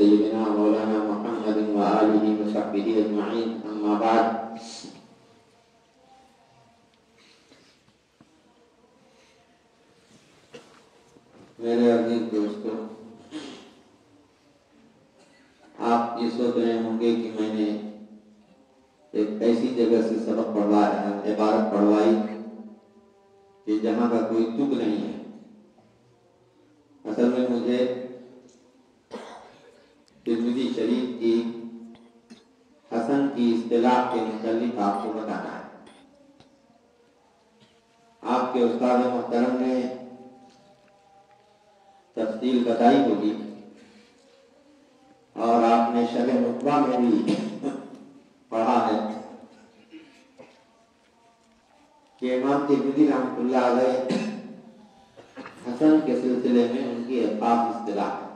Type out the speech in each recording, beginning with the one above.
سيدنا مولانا محمد وآله وصحبه أجمعين أما بعد میرے عزیز دوستو، آپ یہ سوچ رہے ہوں گے کہ میں نے ایک ایسی جگہ سے سبق پڑھوایا، عبارت پڑھوائی کہ جہاں کا کوئی تک نہیں ہے۔ اصل میں مجھے ترمذی شریف کی حسن کی اصطلاح کے متعلق آپ کو بتانا ہے۔ آپ کے استاد محترم نے تفصیل بتائی ہوگی اور آپ نے شرح نخبہ میں بھی پڑھا ہے کہ امام ترمذی رحمۃ اللہ علیہ حسن کے سلسلے میں ان کی خاص اصطلاح ہے،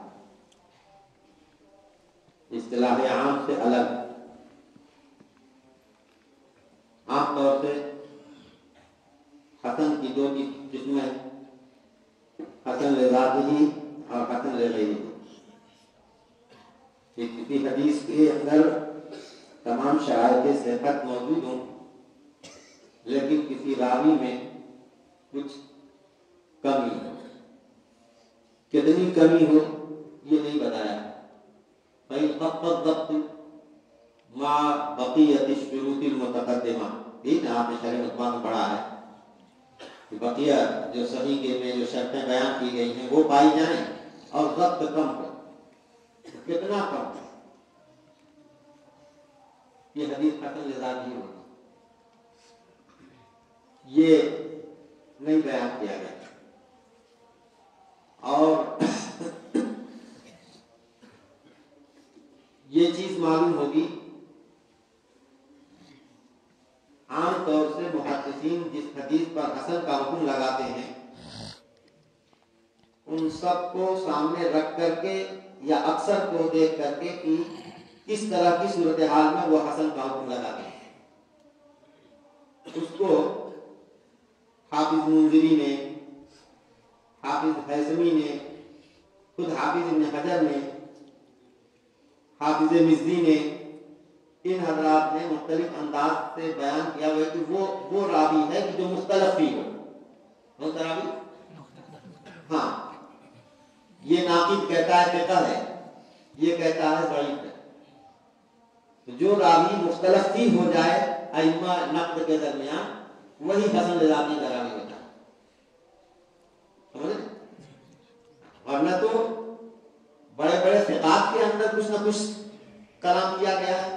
اصطلاح عام سے الگ۔ عام طور سے حسن کی دو قسمیں، حسن لذاته اور حسن لغیره۔ کسی حدیث کے اندر تمام شرائط صحت موجود ہوں لیکن کسی راوی میں کچھ کمی ہو، کتنی کمی ہو یہ نہیں بتایا۔ فَإِنْ خَفَّ الضَّبْطُ مَعَ بَقِيَّةِ الشُّرُوطِ الْمُتَقَدِّمَةِ، ٹھیک ہے، آپ نے شرح نخبہ میں پڑھا ہے کہ بقیہ جو صحیح کے میں جو شرطیں بیان کی گئی ہیں وہ پائی جائیں اور ضبط کم ہو، کتنا کم ہو، یہ حدیث حسن لذاته ہوگی، یہ نہیں بیان کیا گیا۔ اور یہ چیز معلوم ہوگی، عام طور سے محدثین جس حدیث پر حسن کا حکم لگاتے ہیں ان سب کو سامنے رکھ کر کے یا اکثر کو دیکھ کر کے کہ کس طرح کی صورتحال میں وہ حسن کا حکم لگاتے ہیں، اس کو حافظ منذری نے، حافظ حیثمی نے، خود حافظ ابن حجر نے، حافظ مزی نے، ان حضرات نے مختلف انداز سے بیان کیا ہوا کہ وہ راوی ہے کہ جو مختلف بھی ہو۔ کون سا راوی؟ ہاں، یہ ناقد کہتا ہے ثقہ ہے، یہ کہتا ہے ضعیف ہے۔ تو جو راوی مختلف بھی ہو جائے ائمہ نقد کے درمیان، وہی حسن لذاته کا راوی ہوتا ہے، سمجھے؟ ورنہ تو بڑے بڑے ثقات کے اندر کچھ نہ کچھ کلام کیا گیا ہے۔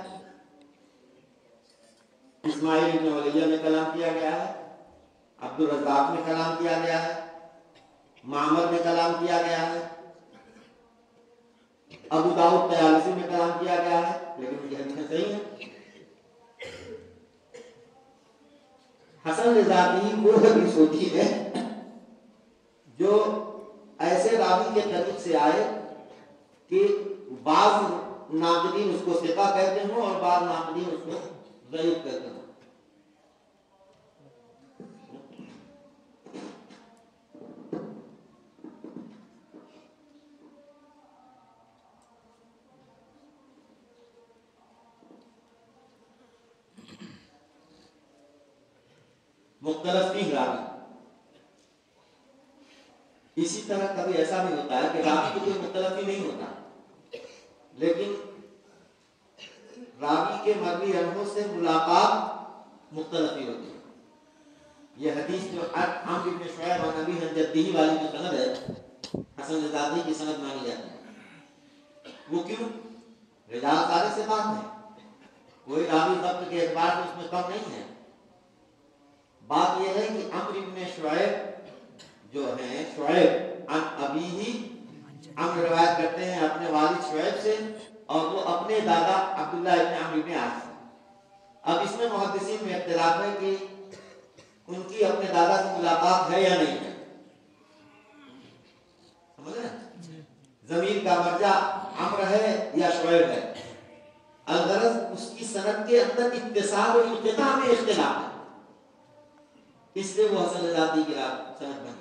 اسماعیل ابن علیہ میں کلام کیا گیا ہے، عبد الرزاق میں کلام کیا گیا ہے، معمر میں کلام کیا گیا ہے، ابو داؤد طیالسی میں کلام کیا گیا ہے، لیکن ان کی حدیثیں صحیح ہیں۔ حسن لذاته وہ حدیث ہوتی ہے جو ایسے راوی کے طریق سے آئے کہ بعض ناقدین اس کو ثقہ کہتے ہوں اور بعض ناقدین اس کو ضعیف کہتے ہوں۔ مختلف بھی راوی، اسی طرح کبھی ایسا بھی ہوتا ہے کہ راوی کو کوئی مختلف ہی نہیں ہوتا لیکن راوی کے مروی عنہ سے ملاقات مختلف ہی ہوتی ہے۔ یہ حدیث جو عمرو بن شعیب عن ابیہ عن جدہ والی جو سند ہے حسن لذاته کی سند مانی جاتی ہے۔ وہ کیوں؟ رجال سارے سے بات ہے، کوئی راوی ضبط کے اعتبار سے اس میں کم نہیں ہے۔ بات یہ ہے کہ عمرو بن شعیب جو ہیں، شعیب عن ابیہ، عمرو روایت کرتے ہیں اپنے والد شعیب سے اور وہ اپنے دادا عبداللہ ابن عمرو بن عاص سے۔ اب اس میں محدثین میں اختلاف ہے کہ ان کی اپنے دادا سے ملاقات ہے یا نہیں ہے، سمجھ رہے ہیں؟ ضمیر کا مرجع عمرو ہے یا شعیب ہے، الغرض اس کی سند کے اندر اتصال و انقطاع میں اختلاف ہے، اس لیے وہ حسن لذاته کی سند بنی۔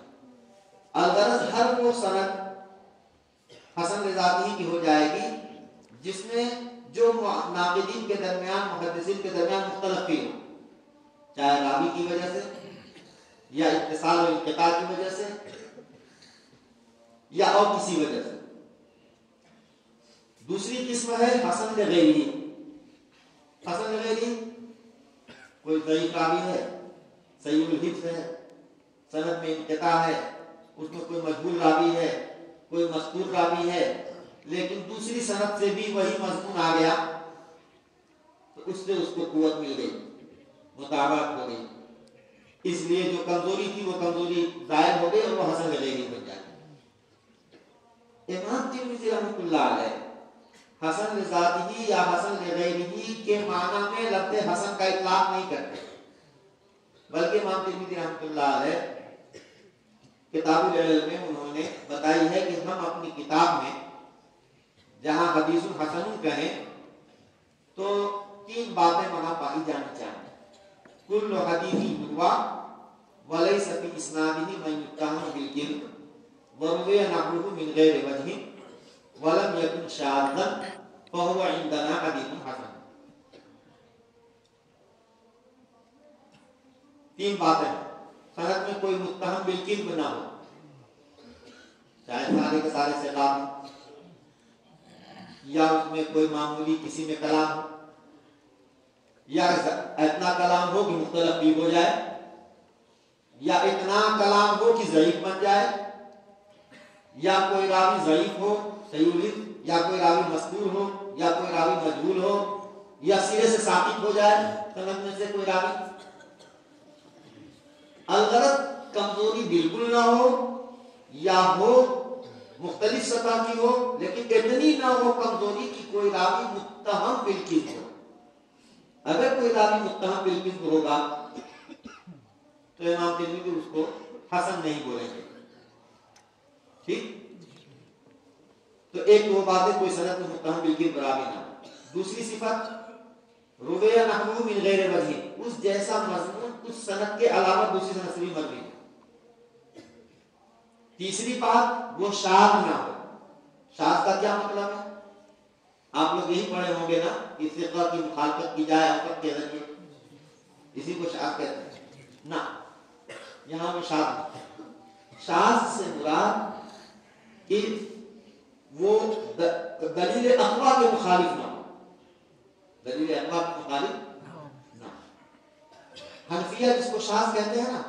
الغرض ہر وہ سند حسن لذاته کی ہو جائے گی جس میں جو ناقدین کے درمیان محدثین کے درمیان مختلف فی ہو، چاہے راوی کی وجہ سے یا اتصال و انقطاع کی وجہ سے یا اور کسی وجہ سے۔ دوسری قسم ہے حسن غیری۔ حسن غیری کوئی ضعیف راوی ہے، صحیح الحفظ ہے، سند میں انقطاع ہے، اس میں کوئی مجہول راوی ہے، کوئی مستور راوی ہے، لیکن دوسری سند سے بھی وہی مضمون آ گیا تو اس سے اس کو قوت مل گئی، مطابقت ہو گئی، اس لیے جو کمزوری تھی وہ کمزوری ظاہر ہو گئی اور وہ حسن غیری بن جاتی۔ امام ترمذی رحمۃ اللہ علیہ حسن لذاتہ یا حسن لغیرہ کے معنی میں لفظ حسن کا اطلاق نہیں کرتے، بلکہ امام ترمذی رحمۃ اللہ علیہ کتاب العلل میں انہوں نے بتائی ہے کہ ہم اپنی کتاب میں جہاں حدیث حسن کہیں تو 3 باتیں وہاں پائی جانی چاہیے۔ کل حدیث یروى وليس في اسناده من يتهم بالكذب وروي نحوه من غير وجه ولم يكن شاذا فهو عندنا حديث حسن۔ 3 باتیں، سند میں کوئی متہم بالکذب نہ ہو، چاہے سارے کے سارے ثقات ہوں، یا اس میں کوئی معمولی کسی میں کلام ہو، یا اتنا کلام ہو کہ مختلف بھی ہو جائے، یا اتنا کلام ہو کہ ضعیف بن جائے، یا کوئی راوی ضعیف ہو صحیح الحفظ، یا کوئی راوی مستور ہو، یا کوئی راوی مجہول ہو، یا سرے سے ساقط ہو جائے سند میں سے کوئی راوی۔ الغرض کمزوری بالکل نہ ہو، یا ہو مختلف سطح کی ہو لیکن اتنی نہ ہو کمزوری کی کوئی راوی متہم بالکذب ہو۔ اگر کوئی راوی متہم بالکذب ہوگا تو امام ترمذی اس کو حسن نہیں بولیں گے، ٹھیک؟ تو ایک وہ بات ہے کوئی سند میں متہم بالکذب راوی نہ ہو۔ دوسری صفت روی نحوہ من غیر وجہ، اس جیسا مضمون اس سند کے علاوہ دوسری سند سے بھی مروی ہو۔ تیسری بات وہ شاذ نہ ہو۔ شاذ کا کیا مطلب ہے؟ آپ لوگ یہی پڑھے ہوں گے نا کہ ثقہ کی مخالفت کی جائے افق کے ذریعے، اسی کو شاذ کہتے ہیں نا، یہاں وہ شاذ نہیں۔ شاذ سے مراد کہ وہ دلیل اقویٰ کے مخالف نہ ہو، دلیل اقویٰ کے مخالف نہ۔ حنفیہ جس کو شاذ کہتے ہیں نا،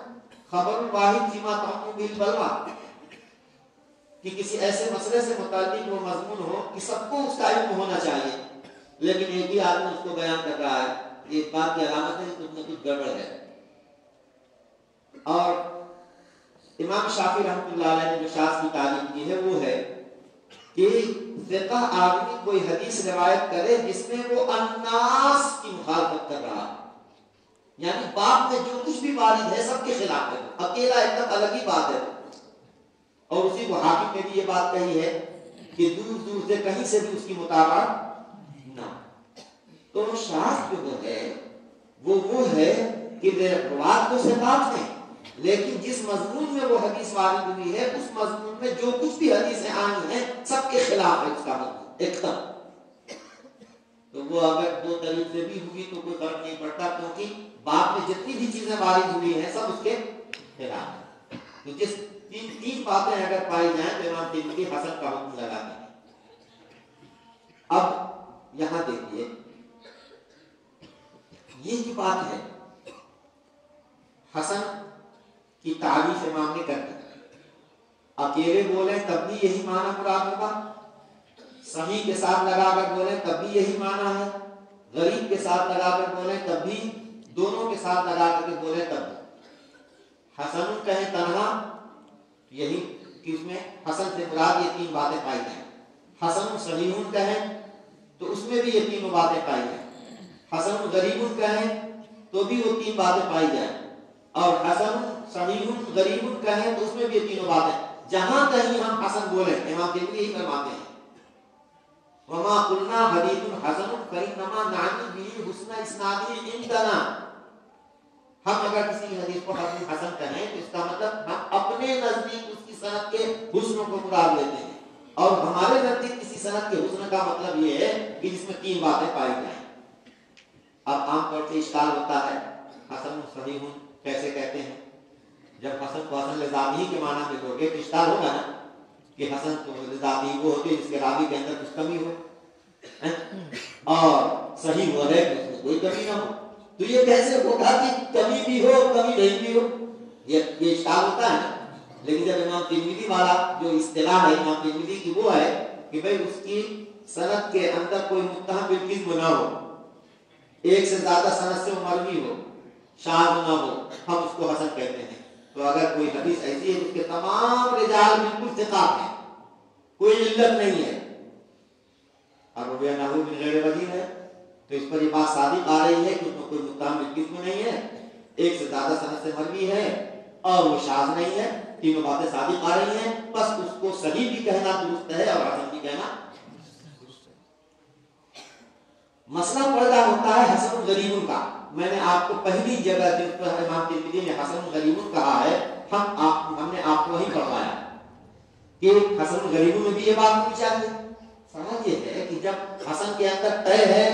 خبر واحد فیما تعم به البلوى، کہ کسی ایسے مسئلے سے متعلق وہ مضمون ہو کہ سب کو اس کا علم ہونا چاہیے، لیکن ایک ہی آدمی اس کو بیان کر رہا ہے، یہ اس بات کی علامت ہے کہ اس میں کچھ گڑبڑ ہے۔ اور امام شافعی رحمۃ اللہ علیہ نے جو شاذ کی تعریف کی ہے وہ ہے کہ ثقہ آدمی کوئی حدیث روایت کرے جس میں وہ الناس کی مخالفت کر رہا ہے، یعنی بات میں جو کچھ بھی وارد ہے سب کے خلاف ہے، اکیلا ایک دم الگ ہی بات ہے۔ اور اسی کو حاکم نے بھی یہ بات کہی ہے کہ دور دور سے کہیں سے بھی اس کی مطابقت نہ۔ تو شاذ جو ہے وہ ہے کہ روایت تو ثقات ہیں لیکن جس مضمون میں وہ حدیث وارد ہوئی ہے اس مضمون میں جو کچھ بھی حدیثیں آئی ہیں سب کے خلاف ہے اس کا مضمون ایک دم۔ تو وہ اگر 2 طریق سے بھی ہوئی تو کوئی فرق نہیں پڑتا، کیونکہ بعد میں جتنی بھی چیزیں وارد ہوئی ہیں سب اس کے خلاف ہیں۔ تو جس 3 باتیں اگر پائی جائیں تو امام ترمذی حسن کا حکم لگاتے ہیں۔ اب یہاں دیکھیے یہ جو بات ہے حسن کی تعریف امام نے کر دی، اکیلے بولیں تب بھی یہی معنی مراد ہوگا، صحیح کے ساتھ لگا کر بولیں تب بھی یہی معنی ہے، غریب کے ساتھ لگا کر بولیں تب بھی، دونوں کے ساتھ لگا کر بولیں تب بھی۔ حسن کہیں تنہا، یہی کہ اس میں حسن سے مراد یہ 3 باتیں پائی جائیں۔ حسن صحیح کہیں تو اس میں بھی یہ 3 باتیں پائی جائیں۔ حسن غریب کہیں تو بھی وہ 3 باتیں پائی جائیں، اور حسن صحیح غریب کہیں تو اس میں بھی یہ 3 باتیں۔ جہاں کہیں ہم حسن بولیں امام ترمذی یہی فرماتے ہیں وما قلنا حدیث حسن فإنما نعني به حسن اسناده عندنا۔ ہم اگر کسی حدیث کو حسن کہیں تو اس کا مطلب ہم اپنے نزدیک اس کی سند کے حسن کو مراد لیتے ہیں، اور ہمارے نزدیک کسی سند کے حسن کا مطلب یہ ہے کہ جس میں 3 باتیں پائی جائیں. اب عام طور سے اشکال ہوتا ہے حسن صحیح کیسے کہتے ہیں؟ جب حسن کو حسن لذاتی کے معنی میں لو گے تو اشکال ہوگا نا کہ حسن تو لذاتی وہ ہوتی ہے جس کے راوی کے اندر کچھ کمی ہو اور صحیح وہ ہے کہ اس میں کوئی کمی نہ ہو. تو یہ کیسے ہوگا کہ کمی بھی ہو کمی نہیں بھی ہو؟ یہ اشکال ہوتا ہے نا. لیکن جب امام ترمذی والا جو اصطلاح ہے امام ترمذی کی وہ ہے کہ بھئی اس کی سند کے اندر کوئی متہم بالکذب نہ ہو، ایک سے زیادہ سند سے مروی ہو، شاذ نہ ہو، ہم اس کو حسن کہتے ہیں. تو اگر کوئی حدیث ایسی ہے جس کے تمام رجال بالکل ثقات ہیں، کوئی علت نہیں ہے اور رویہ نہ ہو من غیر وجہ ہے، تو اس پر یہ بات صادق آ رہی ہے کہ اس میں کوئی متہم بالکذب نہیں ہے، ایک سے زیادہ سند سے مروی ہے اور وہ شاذ نہیں ہے. تینوں باتیں صادق آ رہی ہیں، بس اس کو صحیح بھی کہنا درست ہے اور حسن بھی کہنا. مسئلہ پیدا ہوتا ہے حسن غریب کا. میں نے آپ کو پہلی جگہ جس پر امام ترمذی نے حسن غریب کہا ہے ہم نے آپ کو وہی پڑھوایا کہ حسن غریب میں بھی یہ بات ہونی چاہیے. سوال یہ ہے کہ جب حسن کے اندر طے ہے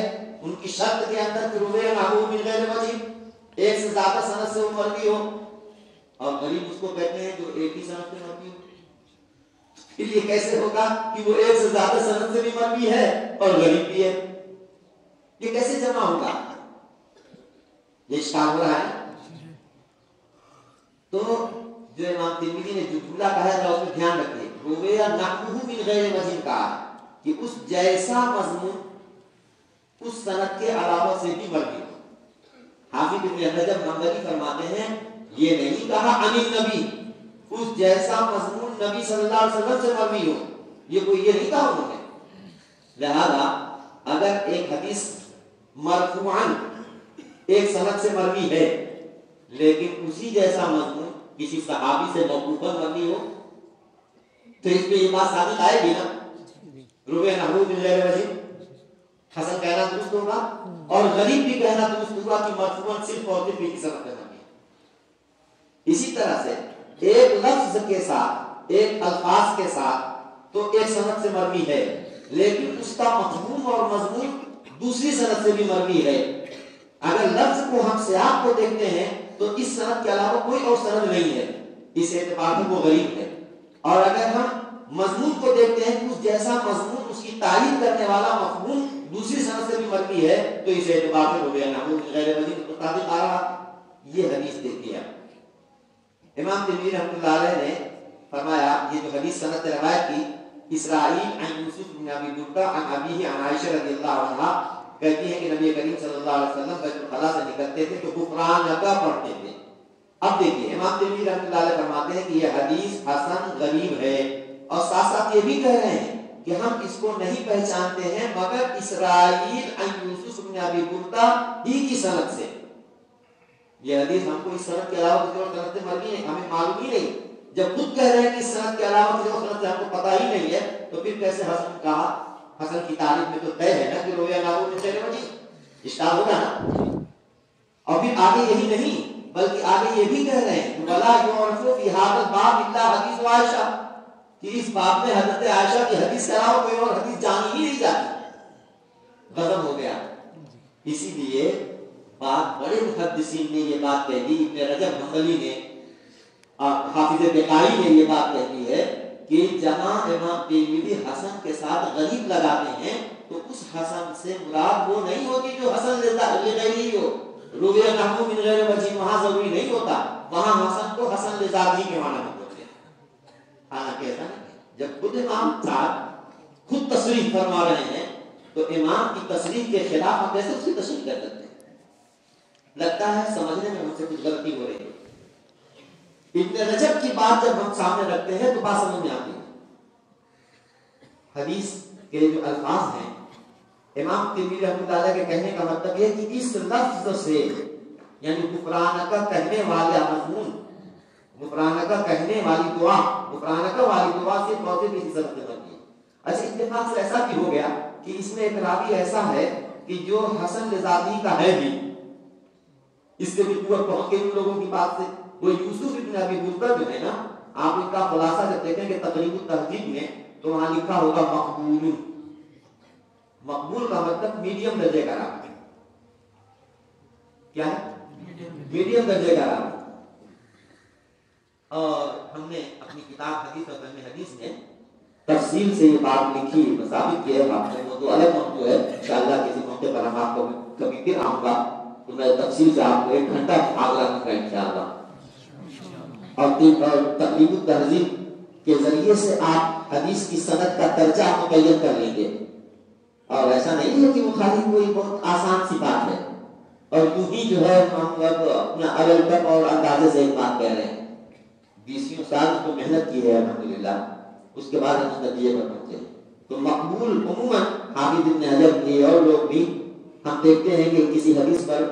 ان کی شرط کے اندر کہ رویہ نحو من غیر وجہ، ایک سے زیادہ سند سے وہ مروی ہو، اور غریب اس کو کہتے ہیں جو ایک ہی سند سے مروی ہو. پھر یہ کیسے ہوگا کہ وہ ایک سے زیادہ سند سے بھی مروی ہے اور غریب بھی ہے؟ یہ کیسے جمع ہوگا؟ یہ اشکال ہو رہا ہے. تو جو امام ترمذی نے جو جملہ کہا ہے اس میں دھیان رکھیے، رویہ نحو من غیر وجہ کہا کہ اس جیسا مضمون اس سند کے علاوہ سے بھی مروی ہو. حافظ ابن رجب حنبلی فرماتے ہیں یہ نہیں کہا عن النبی اس جیسا مضمون نبی صلی اللہ علیہ وسلم سے مروی ہو، یہ نہیں کہا انہوں نے. لہذا اگر ایک حدیث مرفوعاً ایک سند سے مروی ہے لیکن اسی جیسا مضمون کسی صحابی سے موقوفاً مروی ہو تو اس پہ یہ بات ثابت آئے گی نا رویہ نحو من غیر وجہ. حسن کہنا درست ہوگا اور غریب بھی کہنا درست ہوگا کہ مرفوعاً صرف اور صرف ایک سند سے مروی. اسی طرح سے ایک لفظ کے ساتھ ایک الفاظ کے ساتھ تو ایک سند سے مروی ہے لیکن اس کا مفہوم اور مضمون دوسری سند سے بھی مروی ہے. اگر لفظ کو ہم سیاق کو دیکھتے ہیں تو اس سند کے علاوہ کوئی اور سند نہیں ہے، اس اعتبار سے وہ غریب ہے. اور اگر ہم مضمون کو دیکھتے ہیں کہ اس جیسا مضمون اس کی تعریف کرنے والا مفہوم دوسری سند سے بھی مروی ہے تو اس اعتبار سے رویہ نحو غیر وجہ مطابق آ رہا. یہ حدیث دیکھیے امام ترمذی رحمۃ اللہ علیہ نے فرمایا یہ جو حدیث سند روایت کی اسرائیل عن یوسف بن ابی بردہ عن ابیہ عن عائشہ رضی اللہ عنہا کہتی ہے کہ نبی کریم صلی اللہ علیہ وسلم بیت الخلاء سے نکلتے تھے تو غفرانک پڑھتے تھے. اب دیکھیے امام ترمذی رحمۃ اللہ علیہ فرماتے ہیں کہ یہ حدیث حسن غریب ہے اور ساتھ ساتھ یہ بھی کہہ رہے ہیں کہ ہم اس کو نہیں پہچانتے ہیں مگر اسرائیل عن یوسف بن ابی بردہ ہی کی سند سے. یہ حدیث ہم کو اس سند کے علاوہ کسی اور سند سے مروی نہیں، ہمیں معلوم ہی نہیں. جب خود کہہ رہے ہیں کہ اس سند کے علاوہ کسی اور سند سے ہم کو پتہ ہی نہیں ہے تو پھر کیسے حسن کہا؟ حسن کی تعریف میں تو طے ہے نا کہ رویہ نحو من غیر وجہ. اشکال ہوگا نا. اور پھر آگے یہی نہیں بلکہ آگے یہ بھی کہہ رہے ہیں ولا یعرف فی ھذا الباب الا حدیث عائشہ کہ اس باب میں حضرت عائشہ کی حدیث کے علاوہ کوئی اور حدیث جانی ہی نہیں جاتی. ختم ہو گیا. اسی لیے بات بڑے محدثین نے یہ بات کہہ دی، ابن رجب حنبلی نے حافظ بقائی نے یہ بات کہہ دی ہے کہ جہاں امام ترمذی حسن کے ساتھ غریب لگاتے ہیں تو اس حسن سے مراد وہ نہیں ہوتی جو حسن لغیری ہو. رویہ نحو من غیر وجہ وہاں ضروری نہیں ہوتا، وہاں حسن کو حسن لذاتی کے معنی میں ہوتے ہیں. حالانکہ ایسا نہیں، جب خود امام صاحب خود تصریح فرما رہے ہیں تو امام کی تصریح کے خلاف ہم کیسے اس کی تصریح کر سکتے ہیں؟ لگتا ہے سمجھنے میں ہم سے کچھ غلطی ہو رہی ہے. ابن رجب کی بات جب ہم سامنے رکھتے ہیں تو بات سمجھ میں آتی ہے. حدیث کے جو الفاظ ہیں امام ترمذی رحمۃ اللہ علیہ کے کہنے کا مطلب یہ کہ اس لفظ سے یعنی غفرانک کہنے والا مضمون، غفرانک کہنے والی دعا، غفرانک والی دعا سے موضوع کی ضرورت نہیں. اچھا اتفاق سے ایسا بھی ہو گیا کہ اس میں ایک راوی ایسا ہے کہ جو حسن لذاتی کا ہے بھی، اس سے بھی قوت پہنچ گئی ان لوگوں کی بات سے. وہ یوسف ابن ابی بردہ جو ہے نا، آپ ان کا خلاصہ جب دیکھیں کہ تقریب التہذیب میں تو وہاں لکھا ہوگا مقبول. مقبول کا مطلب میڈیم درجے کا راوی. کیا ہے؟ میڈیم درجے کا راوی. اور ہم نے اپنی کتاب حدیث اور فہم حدیث میں تفصیل سے یہ بات لکھی ثابت کی ہے. آپ کو تو الگ موضوع ہے، انشاءاللہ کسی موقع پر ہم آپ کو کبھی پھر آؤں گا تو میں تفصیل سے آپ کو 1 گھنٹہ محاورہ دوں گا انشاءاللہ. اور تقریب التہذیب کے ذریعے سے آپ حدیث کی سند کا درجہ مقید کر لیں گے. اور ایسا نہیں ہے کہ وہ خالی کوئی بہت آسان سی بات ہے اور یوں ہی جو ہے ہم اپنا اول تک اور اندازے سے ایک بات کہہ رہے ہیں. 20 سال اس کو محنت کی ہے الحمدللہ، اس کے بعد ہم اس نتیجے پر پہنچے. تو مقبول عموماً حافظ ابن حجر بھی اور لوگ بھی ہم دیکھتے ہیں کہ کسی حدیث پر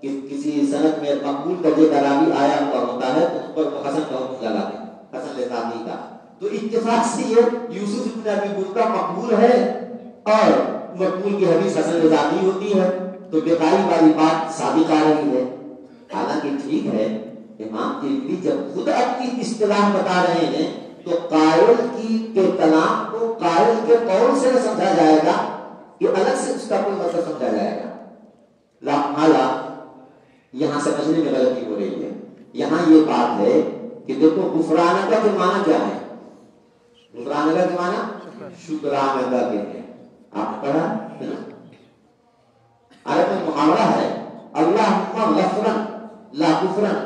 کسی سند میں مقبول درجے کا راوی آیا ہوا ہوتا ہے تو اس پر وہ حسن کا حکم لگاتے ہیں، حسن لذاتی کا. تو اتفاق سے یہ یوسف ابن ابی بردہ مقبول ہے اور مقبول کی حدیث حسن لذاتی ہوتی ہے، تو بیکاری والی بات ثابت آ رہی ہے. حالانکہ ٹھیک ہے، امام ترمذی جب خود اپنی اصطلاح بتا رہے ہیں تو قائل کے کلام کو قائل کے قول سے نہ سمجھا جائے گا کہ الگ سے اس کا کوئی مطلب سمجھا جائے گا. حالا یہاں سمجھنے میں غلطی ہو رہی ہے. یہاں یہ بات ہے کہ دیکھو غفرانہ کا معنی کیا ہے؟ غفرانہ کا معنی شکرانہ کا ہے. آپ نے پڑھا عرب میں محاورہ ہے اللہم غفرن لا کفرن.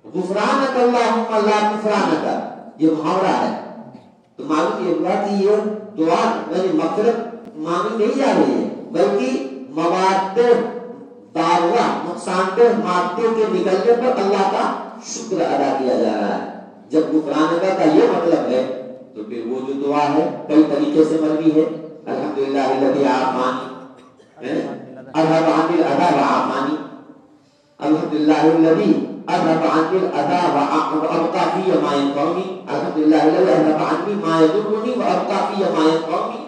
غفرانک اللہم لا کفرانک، یہ محاورہ ہے. تو معلوم یہ ہوا کہ یہ دعا یعنی مغفرت مانگی نہیں جا رہی ہے بلکہ مواد داروا نقصان دہ مادے کے نکلنے پر اللہ کا شکر ادا کیا جا رہا ہے. جب غفرانک کا یہ مطلب ہے تو پھر وہ جو دعا ہے کئی طریقے سے مروی ہے. الحمدللہ الذی عافانی اذهب عنی الاذى وعافانی، الحمدللہ الذی اذهب عنی الاذى وابقى فی ما ينفعنی، الحمدللہ الذی اذهب عنی ما یضرنی وابقى فی ما ينفعنی.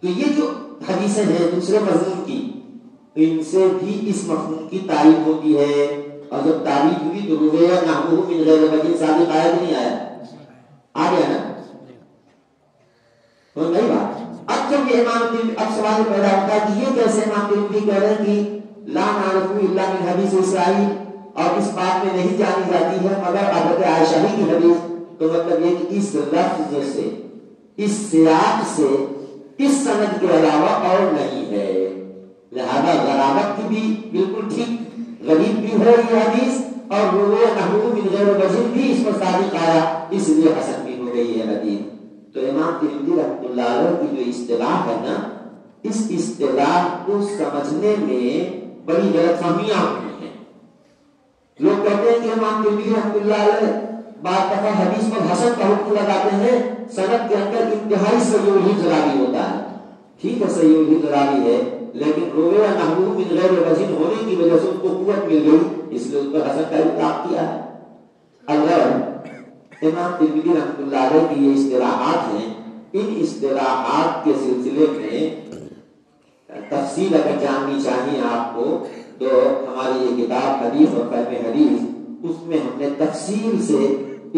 تو یہ جو حدیثیں ہیں دوسرے مضمون کی، ان سے بھی اس مفہوم کی تعریف ہوتی ہے. اور جب تعریف ہوئی تو رویہ نحوہ من غیر وجہ صادق آیا نہیں آیا؟ آ گیا نا؟ تو نہیں بات. اب جب یہ امام ترمذی، اب سوال پیدا ہوتا ہے کہ یہ کیسے امام ترمذی کہہ رہے ہیں کہ لا نعرف الا من حدیث اسرائیل، اور اس بات میں نہیں جانی جاتی ہے مگر حضرت عائشہ ہی کی حدیث. تو مطلب یہ کہ اس لفظ سے، اس سیاق سے، اس سند کے علاوہ اور نہیں ہے. لہذا غرابت کی بھی بالکل ٹھیک، غریب بھی ہے یہ حدیث، اور رویہ نحوہ من غیر وجہ بھی اس پر صادق آیا، اس لیے حسن بھی ہو گئی ہے حدیث. تو امام ترمذی رحمۃ اللہ علیہ کی جو اصطلاح ہے نا، اس اصطلاح کو سمجھنے میں بڑی غلط فہمیاں ہوئی ہیں. لوگ کہتے ہیں کہ امام ترمذی رحمۃ اللہ علیہ بعض دفعہ حدیث پر حسن کا حکم لگاتے ہیں، سند کے اندر انتہائی صحیح الحفظ راوی ہوتا ہے. ٹھیک ہے صحیح الحفظ راوی ہے، لیکن رویہ نحوہ من غیر وجہ ہونے کی وجہ سے اس کو قوت مل گئی، اس لیے اس پر حسن کا اطلاق کیا ہے. اگر امام ترمذی رحمۃ اللہ علیہ کی یہ اصطلاحات ہیں، ان اصطلاحات کے سلسلے میں تفصیل اگر جاننی چاہیے آپ کو تو ہماری یہ کتاب حدیث اور فہم حدیث، اس میں ہم نے تفصیل سے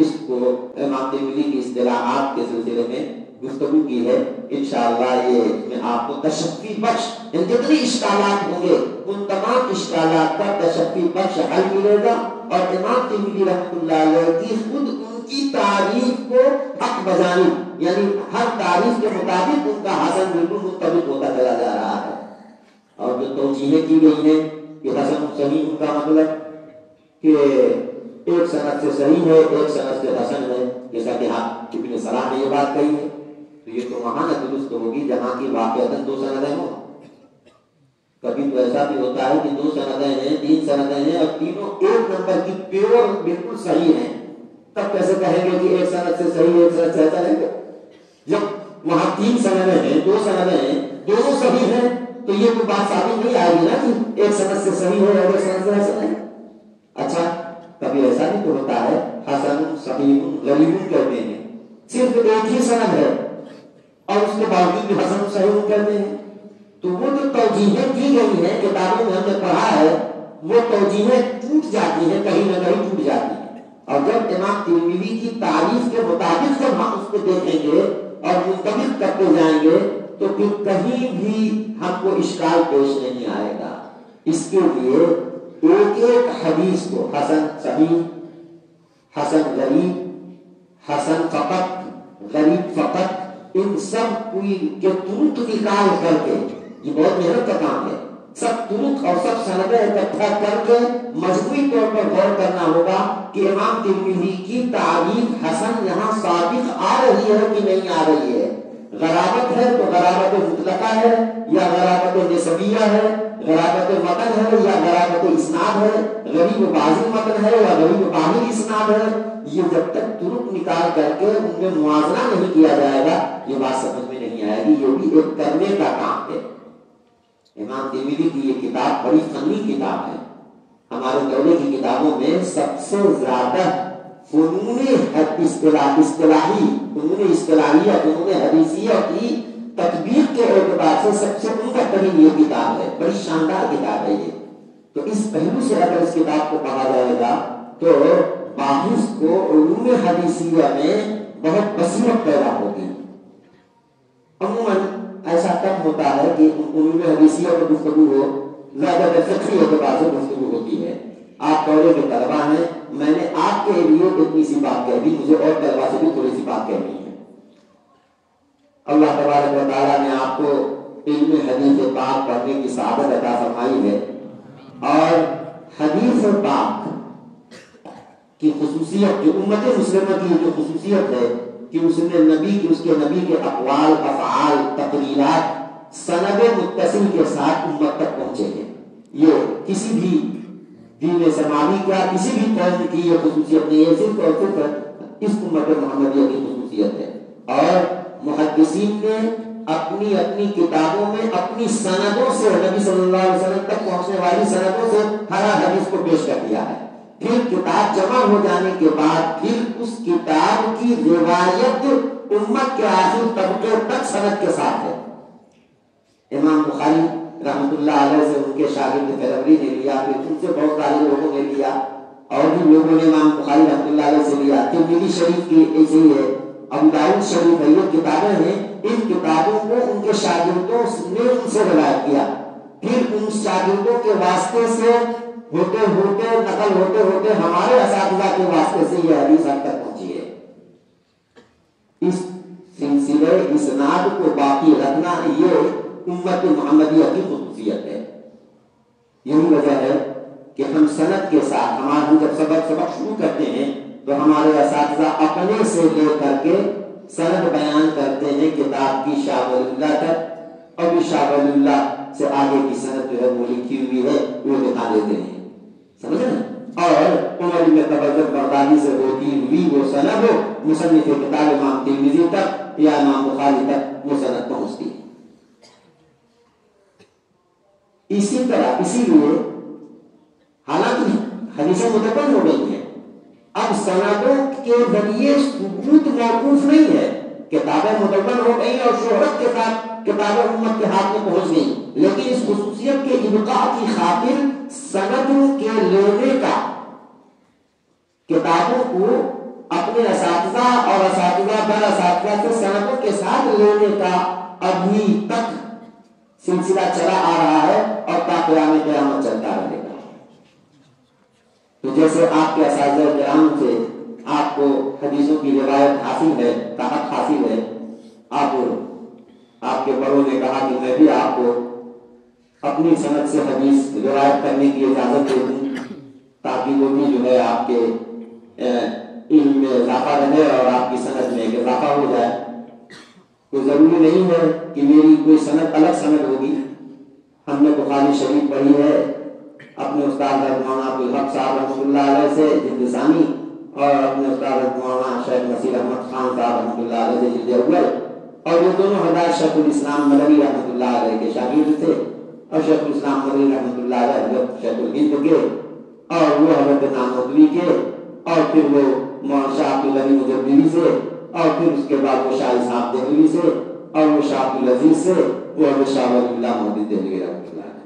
اس کو امام ترمذی کی اصطلاحات کے سلسلے میں گفتگو کی ہے. انشاءاللہ یہ میں آپ کو تشفی بخش، جتنی اشکالات ہوں گے ان تمام اشکالات کا تشفی بخش حل ملے گا. اور امام ترمذی رحمۃ اللہ علیہ کی خود ان کی تعریف کو حق بجانی، یعنی ہر تعریف کے مطابق ان کا حسن بالکل مطابق ہوتا چلا جا رہا ہے. اور جو توجیہیں کی گئی ہیں کہ حسن صحیح، ان کا مطلب کہ ایک سند سے صحیح ہے، ایک سند سے حسن ہے، جیسا کہ ابن صلاح نے یہ بات کہی ہے. تو یہ تو وہاں نہ درست ہوگی جہاں کی واقعتاً 2 سندیں ہوں. کبھی تو ایسا بھی ہوتا ہے کہ 2 سندیں ہیں، 3 سندیں ہیں اور تینوں ایک نمبر کی پیور بالکل صحیح ہیں. تب کیسے کہیں گے کہ ایک سند سے صحیح ہے، ایک سند سے حسن ہے؟ جب وہاں 3 سندیں ہیں، 2 سندیں ہیں، دونوں صحیح ہیں، تو یہ کوئی بات ثابت نہیں آئے گی نا کہ ایک سند سے صحیح ہے اور ایک سند سے حسن ہے. اچھا کبھی ایسا بھی تو ہوتا ہے حسن صحیح غریب کہتے ہیں، صرف ایک ہی سند ہے اور اس کے باوجود بھی حسن صحیح کہتے ہیں. تو وہ جو توجیہیں کی گئی ہیں کتابوں میں ہم نے پڑھا ہے، وہ توجیہیں ٹوٹ جاتی ہیں، کہیں نہ کہیں ٹوٹ جاتی ہیں. اور جب امام ترمذی کی تعریف کے مطابق جب ہم اس کو دیکھیں گے اور منطبق کرتے جائیں گے تو پھر کہیں بھی ہم کو اشکال پیش نہیں آئے گا. اس کے لیے ایک ایک حدیث کو حسن صحیح، حسن غریب، حسن فقط، غریب فقط، ان سب کے طرق نکال کر کے، یہ بہت محنت کا کام ہے، سب طرق اور سب سندیں اکٹھا کر کے مجموعی طور پر غور کرنا ہوگا کہ امام ترمذی کی تعریف حسن یہاں ثابت آ رہی ہے کہ نہیں آ رہی ہے. غرابت ہے تو غرابت مطلقہ ہے یا غرابت نسبیہ ہے، غرابت متن ہے یا غرابت اسناد ہے، غریب بازی متن ہے یا غریب بازی اسناد ہے. یہ جب تک طرق نکال کر کے ان میں موازنہ نہیں کیا جائے گا یہ بات سمجھ میں نہیں آئے گی. یہ بھی ایک کرنے کا کام ہے. امام ترمذی کی یہ کتاب بڑی فنی کتاب ہے. ہمارے دورے کی کتابوں میں سب سے زیادہ فنون اصطلاحی، فنون اصطلاحیہ، فنون حدیثیہ کی تطبیق کے اعتبار سے سب سے عمدہ ترین یہ کتاب ہے. بڑی شاندار کتاب ہے یہ. تو اس پہلو سے اگر اس کتاب کو پڑھا جائے گا تو باحث کو علوم حدیثیہ میں بہت بصیرت پیدا ہوگی. عموماً ایسا کم ہوتا ہے کہ علوم حدیثیہ میں گفتگو ہو، زیادہ تر فقہی اعتبار سے گفتگو ہوتی ہے. آپ دورے کے طلبا ہیں، میں نے آپ کے لیے اتنی سی بات کہہ دی، مجھے اور طلبا سے بھی تھوڑی سی بات کہنی ہے. اللہ تبارک و تعالیٰ نے آپ کو علم حدیث پاک پڑھنے کی سعادت عطا فرمائی ہے، اور حدیث پاک کی خصوصیت جو امت مسلمہ کی جو خصوصیت ہے کہ اس کے نبی کے اقوال، افعال، تقریرات سند متصل کے ساتھ امت تک پہنچے ہیں. یہ کسی بھی دین سماوی کا کسی بھی قوم کی یہ خصوصیت نہیں ہے، صرف اور صرف اس امت محمدیہ کی خصوصیت ہے. اور محدثین نے اپنی اپنی کتابوں میں اپنی سندوں سے نبی صلی اللہ علیہ وسلم تک پہنچنے والی سندوں سے ہر حدیث کو پیش کر دیا ہے. پھر کتاب جمع ہو جانے کے بعد پھر اس کتاب کی روایت امت کے آخر طبقے تک سند کے ساتھ ہے. امام بخاری رحمۃ اللہ علیہ سے ان کے شاگرد فیروی نے لیا، پھر ان سے بہت سارے لوگوں نے لیا، اور بھی لوگوں نے امام بخاری رحمۃ اللہ علیہ سے لیا. ترمذی شریف کی ایسے ہی ہے، ابو داؤد شریف ہے، یہ کتابیں ہیں. ان کتابوں کو ان کے شاگردوں نے ان سے روایت کیا، پھر ان شاگردوں کے واسطے سے ہوتے ہوتے نقل ہوتے ہوتے ہمارے اساتذہ کے واسطے سے یہ حدیث ہم تک پہنچی ہے. اس سلسلے اسناد کو باقی رکھنا یہ امت محمدیہ کی خصوصیت ہے. یہی وجہ ہے کہ ہم سند کے ساتھ ہم جب سبق شروع کرتے ہیں تو ہمارے اساتذہ اپنے سے لے کر کے سند بیان کرتے ہیں کتاب کی شاہ ولی اللہ تک، اور شاہ ولی اللہ سے آگے کی سند جو ہے وہ لکھی ہوئی ہے وہ بتا دیتے ہیں. سمجھے نا؟ اور عمر بن تبذر بغدادی سے ہوتی ہوئی وہ سند مصنف کتاب امام ترمذی تک یا امام بخاری تک وہ سند پہنچتی ہے. اسی طرح اسی لیے حالانکہ حدیثیں متقن ہو گئی ہیں، اب سندوں کے ذریعے ثبوت موقوف نہیں ہے. کتابیں متقن ہو گئی اور شہرت کے ساتھ کتابیں امت کے ہاتھ میں پہنچ گئی، لیکن اس خصوصیت کے ابقاء کی خاطر سندوں کے لینے کا، کتابوں کو اپنے اساتذہ اور اساتذہ در اساتذہ سے سندوں کے ساتھ لینے کا ابھی تک سلسلہ چلا آ رہا ہے اور تا قیام قیامت چلتا رہے گا. تو جیسے آپ کے اساتذہ کرام سے آپ کو حدیثوں کی روایت حاصل ہے، طاقت حاصل ہے، آپ کے بڑوں نے کہا کہ میں بھی آپ کو اپنی سند سے حدیث روایت کرنے کی اجازت دے دوں تاکہ وہ بھی جو ہے آپ کے علم میں اضافہ رہے اور آپ کی سند میں اضافہ ہو جائے. کوئی ضروری نہیں ہے کہ میری کوئی سند الگ سند ہوگی. ہم نے بخاری شریف پڑھی ہے اپنے استاد مولانا عبدالحق صاحب رحمۃ اللہ علیہ سے جلد ثانی، اور اپنے استاد مولانا شیخ نصیر احمد خان صاحب رحمۃ اللہ علیہ سے جلد اول، اور یہ دونوں حضرات شیخ الاسلام مدنی رحمۃ اللہ علیہ کے شاگرد تھے، اور شیخ الاسلام مدنی رحمۃ اللہ علیہ حضرت شیخ الہند کے، اور وہ حضرت نانوتوی کے، اور پھر وہ مولانا شاہ عبدالعلی مجددی سے، اور پھر اس کے بعد وہ شاہ صاحب دہلوی سے، اور وہ شاہ عبدالعزیز سے، وہ حضرت شاہ ولی اللہ محدث دہلوی رحمۃ اللہ علیہ.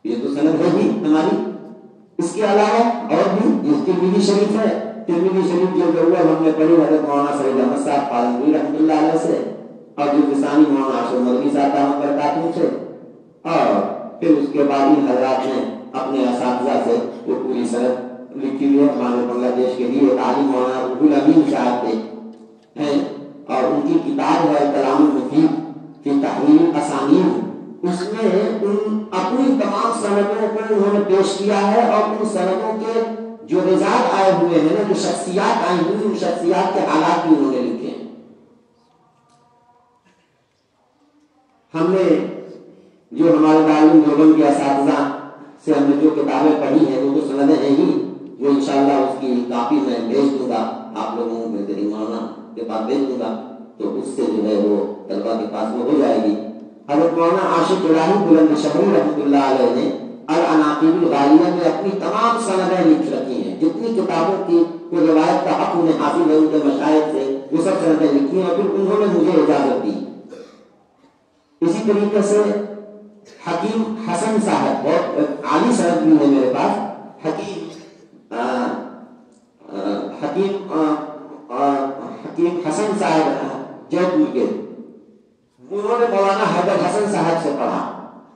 یہ تو سند ہے ہی ہماری. اس کے علاوہ اور بھی ترمذی شریف ہے، ترمذی شریف جلد اول ہم نے پڑھی حضرت مولانا سعید احمد صاحب قاضی رحمۃ اللہ علیہ سے، اور جلد ثانی مولانا عاشق مدنی صاحب دامت برکاتہ سے، اور پھر اس کے بعد ان حضرات نے اپنے اساتذہ سے وہ پوری سند لکھی ہوئی ہے. ہمارے بنگلہ دیش کے لیے عالم مولانا روح الامین صاحب ہیں، اور ان کی کتاب ہے کلام المفید فی تحریر الاسانید. اس میں ان اپنی تمام سندوں کو انہوں نے پیش کیا ہے، اور ان سندوں کے جو رجال آئے ہوئے ہیں نا، جو شخصیات آئی ہوئی، ان شخصیات کے حالات بھی انہوں نے لکھے ہیں. ہم نے جو ہمارے دارالعلوم دیوبند کے اساتذہ سے ہم نے جو کتابیں پڑھی ہیں وہ تو سندیں ہیں ہی، وہ انشاءاللہ اس کی کاپی میں بھیج دوں گا آپ لوگوں کو، بہترین مولانا کے پاس بھیج دوں گا، تو اس سے جو ہے وہ طلبا کے پاس وہ ہو جائے گی. حضرت مولانا عاشق الہی بلند شہری رحمۃ اللہ علیہ نے العناقیب الغالیہ میں اپنی تمام سندیں لکھ رکھی ہیں. جتنی کتابوں کی کوئی روایت کا حق انہیں حاصل ہے ان کے مشائخ سے، وہ سب سندیں لکھی ہیں، اور پھر انہوں نے مجھے اجازت دی. اسی طریقے سے حکیم حسن صاحب، بہت عالی سند بھی ہے میرے پاس، حکیم حسن صاحب جے پور کے، انہوں نے مولانا حیدر حسن صاحب سے پڑھا،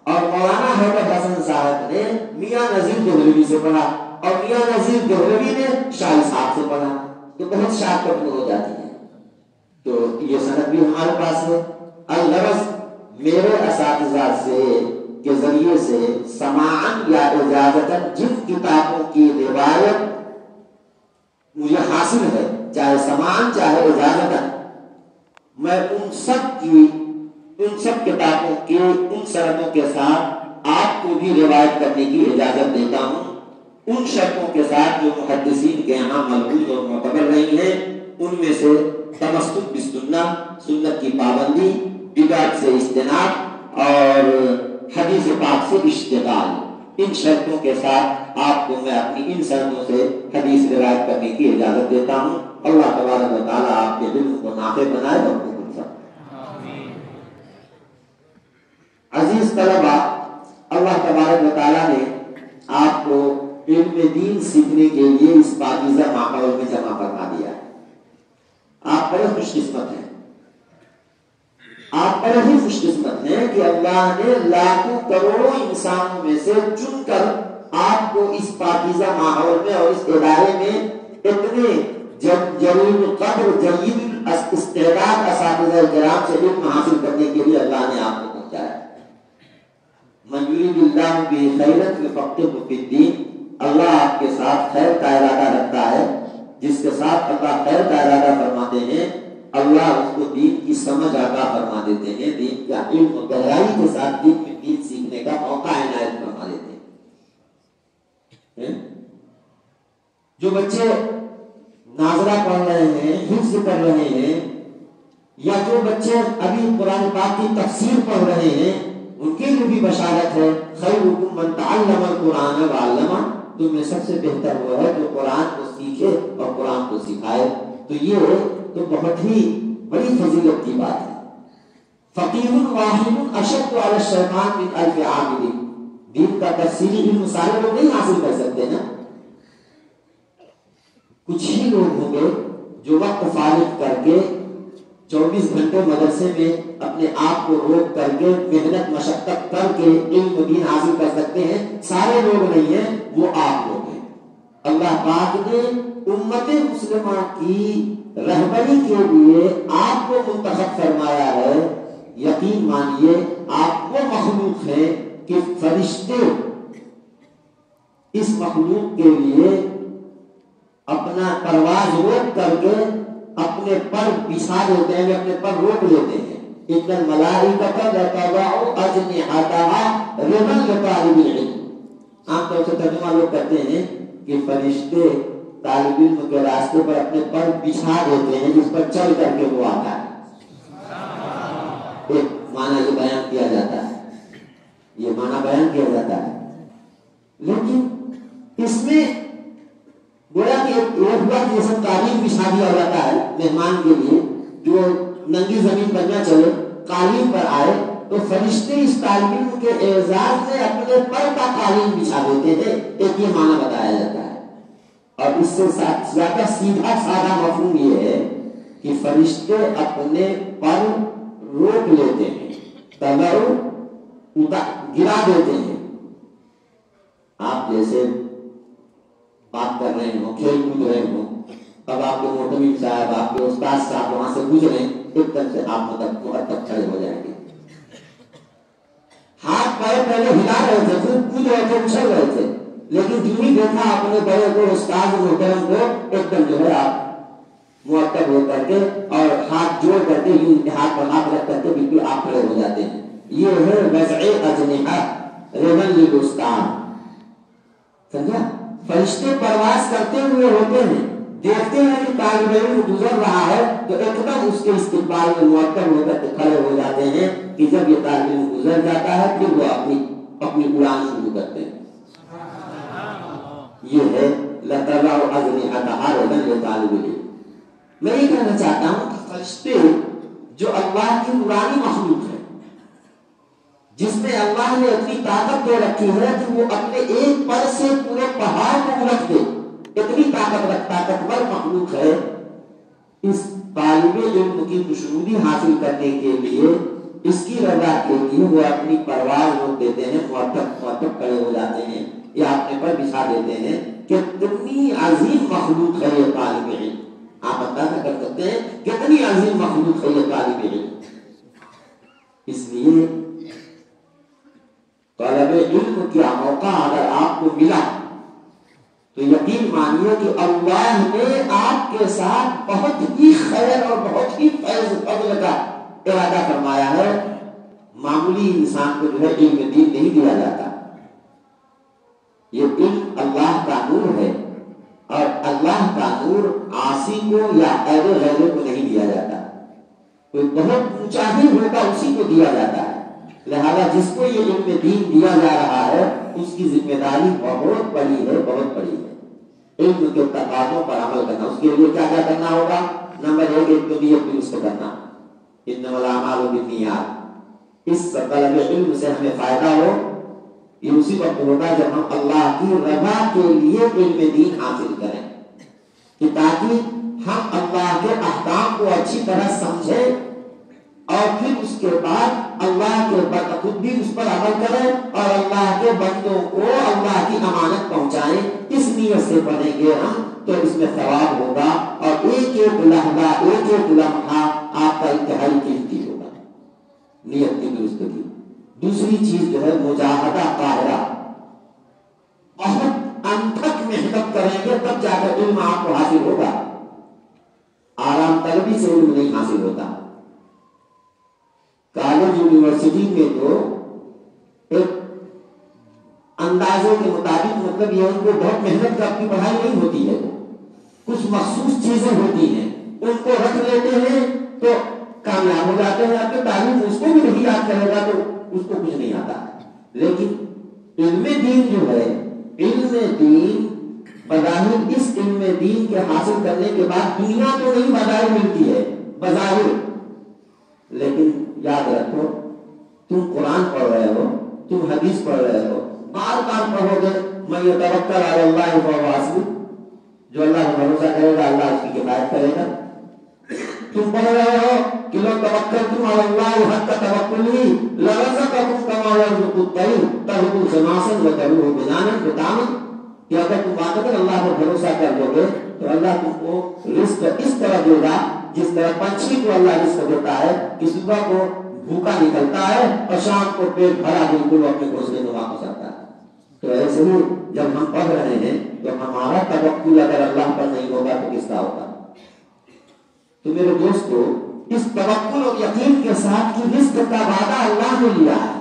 اور مولانا حیدر حسن صاحب نے میاں نذیر دہلوی سے پڑھا، اور میاں نذیر دہلوی نے شاہی صاحب سے پڑھا. تو بہت شارٹ کٹ ہو جاتی ہے. تو یہ سند بھی ہمارے پاس ہے. الغرض میرے اساتذہ سے کے ذریعے سے سماعن یا اجازتاً جن کتابوں کی روایت مجھے حاصل ہے، چاہے سماعن چاہے اجازتاً، میں ان سب کتابوں کے ان سندوں کے ساتھ آپ کو بھی روایت کرنے کی اجازت دیتا ہوں، ان شرطوں کے ساتھ جو محدثین کے یہاں ملحوظ اور معتبر رہی ہیں. ان میں سے تمسک بالسنہ، سنت کی پابندی، بدعت سے اجتناب، اور حدیث پاک سے اشتغال. ان شرطوں کے ساتھ آپ کو میں اپنی ان سندوں سے حدیث روایت کرنے کی اجازت دیتا ہوں. اللہ تبارک و تعالیٰ آپ کے دل کو نافع بنائے اور قبول فرمائے. عزیز طلبہ، اللہ تبارک و تعالیٰ نے آپ کو علم دین سیکھنے کے لیے اس پاکیزہ ماحول میں جمع فرما دیا ہے. آپ بڑے خوش قسمت ہیں، آپ بڑے ہی خوش قسمت ہیں کہ اللہ نے لاکھوں کروڑوں انسانوں میں سے چن کر آپ کو اس پاکیزہ ماحول میں اور اس ادارے میں اتنے جلیل القدر جلیل استعداد اساتذہ کرام سے علم حاصل کرنے کے لیے اللہ نے آپ کو پہنچایا. من یرید اللہ بہ خیرا یفقہہ فی الدین. اللہ آپ کے ساتھ خیر کا ارادہ رکھتا ہے. جس کے ساتھ اللہ خیر کا ارادہ فرماتے ہیں، اللہ اس کو دین کی سمجھ عطا فرما دیتے ہیں، دین کا علم و گہرائی کے ساتھ دین سیکھنے کا موقع عنایت فرما دیتے ہیں. جو بچے ناظرہ پڑھ رہے ہیں، حفظ کر رہے ہیں، یا جو بچے ابھی قرآن پاک کی تفسیر پڑھ رہے ہیں، ان کے لیے بھی بشارت ہے. خیرکم من تعلم القرآن وعلمہ. تم میں سب سے بہتر وہ ہے جو قرآن کو سیکھے اور قرآن کو سکھائے. تو یہ تو بہت ہی بڑی فضیلت کی بات ہے. فقیہ واحد اشد علی الشیطان من الف عابد. دین کا تفصیلی علم سارے لوگ نہیں حاصل کر سکتے نا. کچھ ہی لوگ ہوں گے جو وقت فارغ کر کے 24 گھنٹے مدرسے میں اپنے آپ کو روک کر کے محنت مشقت کر کے علم و دین حاصل کر سکتے ہیں. سارے لوگ نہیں ہیں، وہ آپ لوگ ہیں. اللہ پاک نے امت مسلمہ کی رہبری کے لیے آپ کو منتخب فرمایا ہے. یقین مانیے آپ وہ مخلوق ہیں کہ فرشتے اس مخلوق کے لیے اپنا پرواز روک کر کے اپنے پر بچھا دیتے ہیں، اپنے پر روک لیتے ہیں. ان الملائکۃ لتضع اجنحتها رضا لطالب العلم. عام طور سے ترجمہ لوگ کرتے ہیں کہ فرشتے طالب علم کے راستے پر اپنے پر بچھا دیتے ہیں جس پر چل کر کے وہ آتا ہے. ایک معنی یہ بیان کیا جاتا ہے، یہ معنی بیان کیا جاتا ہے. لیکن اس میں گویا کہ ایک ہوا کہ جیسے قالین بچھا دیا جاتا ہے مہمان کے لیے، جو ننگی زمین پر نہ چلے، قالین پر آئے، تو فرشتے اس طالب علم کے اعزاز میں اپنے پر کا قالین بچھا دیتے ہیں. ایک یہ معنی بتایا جاتا ہے. اور اس سے زیادہ سیدھا سادہ مفہوم یہ ہے کہ فرشتے اپنے پر روک لیتے ہیں، تضع گرا دیتے ہیں. آپ جیسے بات کر رہے ہوں، کھیل کود رہے ہوں، اب آپ کے محتمم صاحب، آپ کے استاد صاحب وہاں سے گزرے، ایک طرف سے آپ مرتب کھڑے ہو جائیں گے. ہاتھ پیر پہلے ہلا رہے تھے، پھر کود رہے تھے، اچھل رہے تھے، لیکن جو ہی دیکھا اپنے بڑے کو، استاد محترم کو، ایک دم جو ہے آپ مرتب ہو کر کے اور ہاتھ جوڑ کر کے یوں ہاتھ پر ہاتھ رکھ کر کے بالکل آپ کھڑے ہو جاتے ہیں. یہ ہے وضع اجنحہ رضا للاستاذ. سمجھا؟ فرشتے پرواز کرتے ہوئے ہوتے ہیں، دیکھتے ہیں کہ طالب علم گزر رہا ہے تو ایک دم اس کے استقبال میں مرتب ہو کر کھڑے ہو جاتے ہیں کہ جب یہ طالب علم گزر جاتا ہے پھر وہ اپنی اڑان شروع کرتے ہیں. یہ ہے لتروا اجنحتہا رضا لطالب العلم. میں یہ کہنا چاہتا ہوں کہ فرشتے جو اللہ کی نورانی مخلوق ہے، جس میں اللہ نے اتنی طاقت دے رکھی ہے کہ وہ اپنے ایک پر سے پورے پہاڑ کو الٹ دے، اتنی طاقتور مخلوق ہے. اس طالب علم کی خوشنودی حاصل کرنے کے لیے، اس کی رضا کے لیے وہ اپنی پرواز روک دیتے ہیں، مرتب کھڑے ہو جاتے ہیں یا اپنے پر بچھا دیتے ہیں. کہ کتنی عظیم مخلوق ہے یہ طالب علم. آپ اندازہ کر سکتے ہیں کتنی عظیم مخلوق ہے یہ طالب علم. اس لیے طالب علم کیا موقع اگر آپ کو ملا تو یقین مانیے کہ اللہ نے آپ کے ساتھ بہت ہی خیر اور بہت ہی فیض فضل کا ارادہ فرمایا ہے. معمولی انسان کو جو ہے علم دین نہیں دیا جاتا. یہ علم اللہ کا نور ہے اور اللہ کا نور عاصی کو یا غیر کو نہیں دیا جاتا. کوئی بہت اونچا ہی ہوگا اسی کو دیا جاتا ہے. لہذا جس کو یہ علم دین دیا جا رہا ہے اس کی ذمہ داری بہت بڑی ہے، بہت بڑی ہے. علم کے تقاضوں پر عمل کرنا. اس کے لیے کیا کیا کرنا ہوگا؟ نمبر ایک تو نیت درست کرنا، انما الاعمال بالنیات. اس طلب علم سے ہمیں فائدہ ہو یہ اسی وقت ہوگا جب ہم اللہ کی رضا کے لیے علم دین حاصل کریں، کہ تاکہ ہم اللہ کے احکام کو اچھی طرح سمجھیں اور پھر اس کے بعد اللہ کے خود بھی اس پر عمل کریں اور اللہ کے بندوں کو اللہ کی امانت پہنچائیں. اس نیت سے پڑھیں گے ہم تو اس میں ثواب ہوگا اور ایک ایک لحظہ، ایک ایک لمحہ آپ کا انتہائی قیمتی ہوگا. نیت کی درست کی. دوسری چیز جو ہے مجاہدہ قاہرہ. بہت انتھک محنت کریں گے تب جا کر علم آپ کو حاصل ہوگا. آرام طلبی سے علم نہیں حاصل ہوتا. کالج یونیورسٹی میں تو ایک اندازوں کے مطابق مطلب یہ ان کو بہت محنت کا اپنی پڑھائی نہیں ہوتی ہے. کچھ مخصوص چیزیں ہوتی ہیں ان کو رکھ لیتے ہیں تو کامیاب ہو جاتے ہیں. آپ کی تعلیم اس کو بھی نہیں یاد کرے گا تو اس کو کچھ نہیں آتا. لیکن علم دین جو ہے، علم دین بظاہر اس علم دین کے حاصل کرنے کے بعد دنیا تو نہیں بظاہر ملتی ہے بظاہر، لیکن یاد رکھو تم قرآن پڑھ رہے ہو، تم حدیث پڑھ رہے ہو، بار بار پڑھو گے میں یتوکل علی اللہ فہو حسبہ، جو اللہ پر بھروسہ کرے گا اللہ اس کی کفایت کرے گا. تم پڑھ رہے ہو کہ لو توکلتم علی اللہ حق توکلہ لرزقکم کما یرزق الطیر تغدو خماصا وتروح بطانا بطانا. کہ اگر تم واقعی اللہ پر بھروسہ کر لو گے تو اللہ تم کو رزق اس طرح دے گا جس طرح پنچھی کو اللہ رزق دیتا ہے کہ صبح کو بھوکا نکلتا ہے اور شام کو پیٹ بھرا بالکل اپنے گھونسلے میں واپس آتا ہے. تو ایسے ہی جب ہم پڑھ رہے ہیں تو ہمارا توکل اگر اللہ پر نہیں ہوگا تو کس کا ہوگا؟ تو میرے دوستو اس توکل اور یقین کے ساتھ کہ رزق کا وعدہ اللہ نے لیا ہے.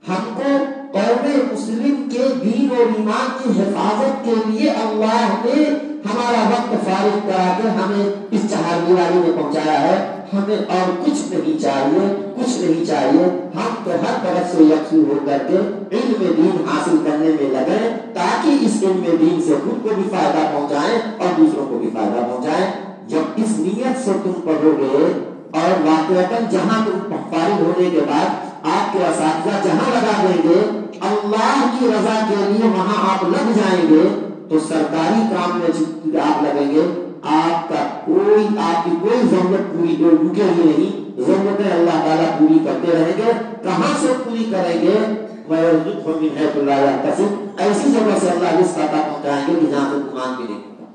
ہم کو قوم مسلم کے دین اور ایمان کی حفاظت کے لیے اللہ نے ہمارا وقت فارغ کرا کے ہمیں اس چہار دیواری میں پہنچایا ہے. ہمیں اور کچھ نہیں چاہیے، کچھ نہیں چاہیے. ہم تو ہر طرف سے یکسو ہو کر کے علم دین حاصل کرنے میں لگیں تاکہ اس علم دین سے خود کو بھی فائدہ پہنچائیں اور دوسروں کو بھی فائدہ پہنچائیں. جب اس نیت سے تم پڑھو گے اور واقعتاً جہاں تم فارغ ہونے کے بعد آپ کے اساتذہ جہاں لگا دیں گے اللہ کی رضا کے لیے وہاں آپ لگ جائیں گے تو سرکاری کام میں آپ لگیں گے، آپ کی کوئی ضرورت پوری رکے گی نہیں، ضرورتیں اللہ تعالیٰ پوری کرتے رہیں گے۔ کہاں سے پوری کریں گے؟ وَيَرْزُقْهُ مِنْ حَيْثُ لَا يَحْتَسِبُ، ایسی جگہ سے اللہ رزق عطا پہنچائیں گے کہ جہاں سے گمان بھی نہیں ہوگا۔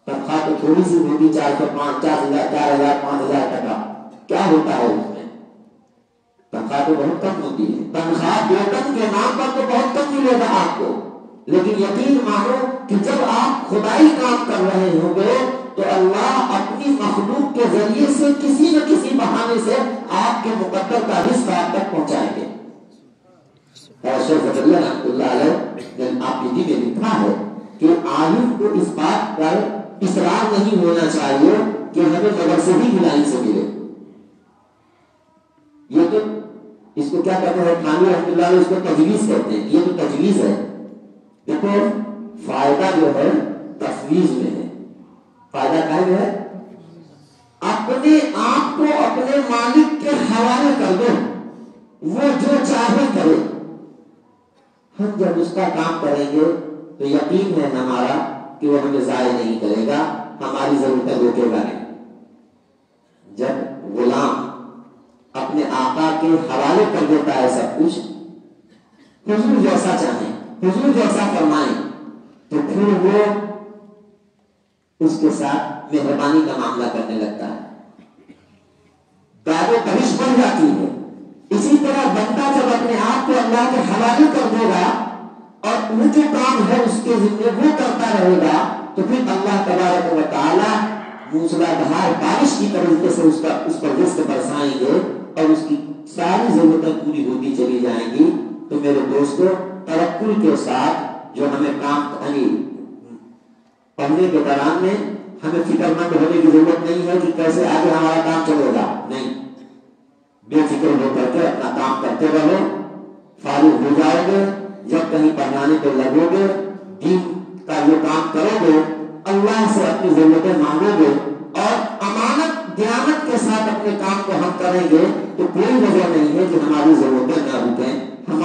تنخواہ تو تھوڑی سی ہوگی، 4,000 5,000 ٹکا، کیا ہوتا ہے اس میں؟ تنخواہ تو بہت کم ہوتی ہے، تنخواہ ویتن کے نام پر تو بہت کم ملے گا آپ کو، لیکن یقین مانو کہ جب آپ خدائی کام کر رہے ہوں گے تو اللہ اپنی مخلوق کے ذریعے سے کسی نہ کسی بہانے سے آپ کے مقدر کا رزق آپ تک پہنچائیں گے۔ شیخ زکریا رحمۃ اللہ علیہ نے آپ کی میں لکھا ہے کہ عالم کو اس بات پر اصرار نہیں ہونا چاہیے کہ ہمیں مدرسے ہی ملائی سے ملے۔ یہ تو اس کو کیا کہتے ہیں خانی رحمۃ اللہ علیہ، اس کو تجویز کہتے ہیں، یہ تو تجویز ہے۔ دیکھو فائدہ جو ہے تفویض میں ہے، فائدہ کیا ہے؟ اپنے آپ کو اپنے مالک کے حوالے کر دو، وہ جو چاہے کرے۔ ہم جب اس کا کام کریں گے تو یقین ہے ہمارا کہ وہ ہمیں ضائع نہیں کرے گا، ہماری ضرورتیں روکے گا نہیں۔ جب غلام اپنے آقا کے حوالے کر دیتا ہے سب کچھ، حضور جیسا چاہیں، حضور جیسا فرمائیں، تو پھر وہ اس کے ساتھ مہربانی کا معاملہ کرنے لگتا ہے، داد و پرش بڑھ جاتی ہے۔ اسی طرح بندہ جب اپنے آپ کو اللہ کے حوالے کر دے گا اور وہ جو کام ہے اس کے ذمہ وہ کرتا رہے گا، تو پھر اللہ تبارک و تعالی موسلادھار بارش کی طریقے سے اس پر رزق برسائیں گے اور اس کی ساری ضرورتیں پوری ہوتی چلی جائیں گی۔ تو میرے دوستو، توکل کے ساتھ جو ہمیں کام پڑھنے کے دوران میں ہمیں فکر مند ہونے کی ضرورت نہیں ہے کہ کیسے آگے ہمارا کام چلے گا، نہیں، بے فکر ہو کر کے اپنا کام کرتے رہو۔ فارغ ہو جاؤ گے، جب کہیں پڑھانے پہ لگو گے، دین کا جو کام کرو گے، اللہ سے اپنی ضرورتیں مانگو گے اور امانت دیانت کے ساتھ اپنے کام کو ہم کریں گے، تو کوئی وجہ نہیں ہے کہ ہماری ضرورتیں نہ رکیں۔ ہم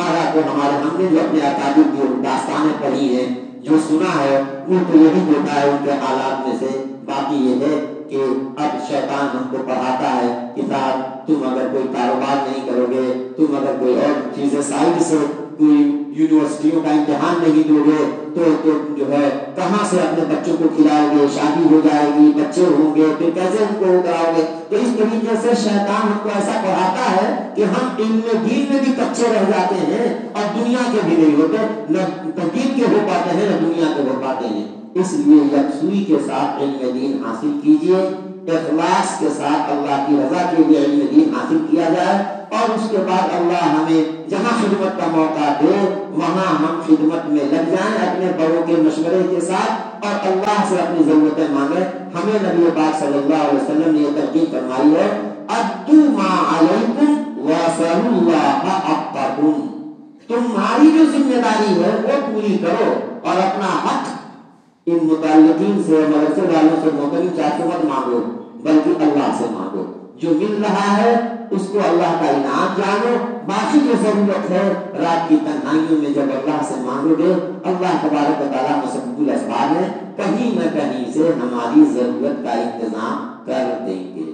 نے جو اپنے اکابر کی داستانیں پڑھی ہیں، جو سنا ہے، وہ تو یہی ہوتا ہے ان کے حالات میں سے۔ باقی یہ ہے کہ اب شیطان ہم کو پڑھاتا ہے کہ صاحب تم اگر کوئی کاروبار نہیں کرو گے، تم اگر کوئی اور چیزیں سائڈ سے کوئی یونیورسٹیوں کا امتحان نہیں دو گے تو جو ہے کہاں سے اپنے بچوں کو کھلاؤ گے، شادی ہو جائے گی، بچے ہوں گے، پھر کیسے ان کو کراؤ گے؟ تو اس طریقے سے شیطان ہم کو ایسا پڑھاتا ہے کہ ہم علم دین میں بھی کچے رہ جاتے ہیں اور دنیا کے بھی نہیں ہوتے، نہ دین کے ہو پاتے ہیں نہ دنیا کے ہو پاتے ہیں۔ اس لیے یکسوئی کے ساتھ علم دین حاصل کیجئے، اخلاص کے ساتھ اللہ کی رضا کے لیے علم دین حاصل کیا جائے، اور اس کے بعد اللہ ہمیں جہاں خدمت کا موقع دے وہاں ہم خدمت میں لگ جائیں اپنے بڑوں کے مشورے کے ساتھ، اور اللہ سے اپنی ضرورتیں مانگیں۔ ہمیں نبی پاک صلی اللہ علیہ وسلم نے یہ تلقین فرمائی ہے، ادوا ما علیکم واسألوا اللہ حقکم، تمہاری جو ذمہ داری ہے وہ پوری کرو اور اپنا حق ان متعلقین سے، مدرسے والوں سے، محترم چاچوں سے مت مانگو بلکہ اللہ سے مانگو۔ جو مل رہا ہے اس کو اللہ کا انعام جانو، باقی جو ضرورت ہے رات کی تنہائیوں میں جب اللہ سے مانگو گے، اللہ تبارک و تعالیٰ مسبب الاسباب ہے، کہیں نہ کہیں سے ہماری ضرورت کا انتظام کر دیں گے۔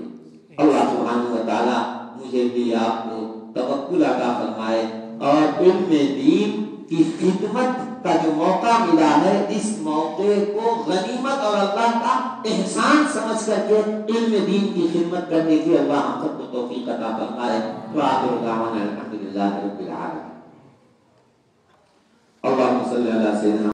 اللہ سبحانہ و تعالیٰ مجھے بھی آپ کو توکل عطا فرمائے اور علم دین کی خدمت کا جو موقع ملا ہے اس موقع کو غنیمت اور اللہ کا احسان سمجھ کر کے علم دین کی خدمت کرنے کی اللہ ہم سب کو توفیق عطا فرمائے۔ وآخر دعوانا الحمدللہ رب العالمین۔ اللہم صلی علی سیدنا